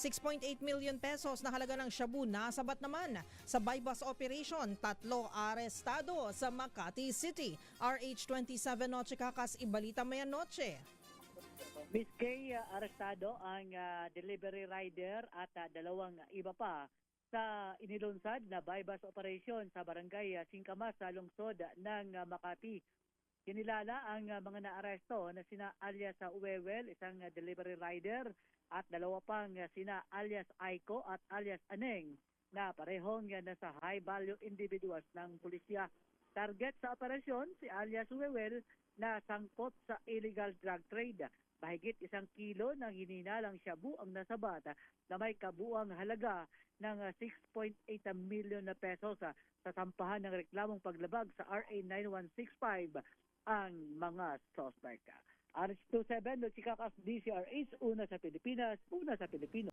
6.8 million pesos na halaga ng shabu nasabat naman sa bypass operation. 3 arestado sa Makati City. RH27 Noche Kakas, ibalita mayan noche. Miss Kay, arestado ang delivery rider at 2 iba pa sa inilunsad na bypass operation sa barangay Singkamas sa lungsod ng Makati. Kinilala ang mga naaresto na sina alias Uwewel, isang delivery rider, at 2 pang sina alias Aiko at alias Aneng na parehong nasa high value individuals ng pulisya. Target sa operasyon si alias Uwewel na sangkot sa illegal drug trade. Mahigit 1 kilo ng hininalang shabu ang nasabat na may kabuang halaga ng 6.8 million na pesos. Sa sampahan ng reklamong paglabag sa RA 9165 ang mga suspect. RH27, Chikakas, DCRH, una sa Pilipinas, una sa Pilipino.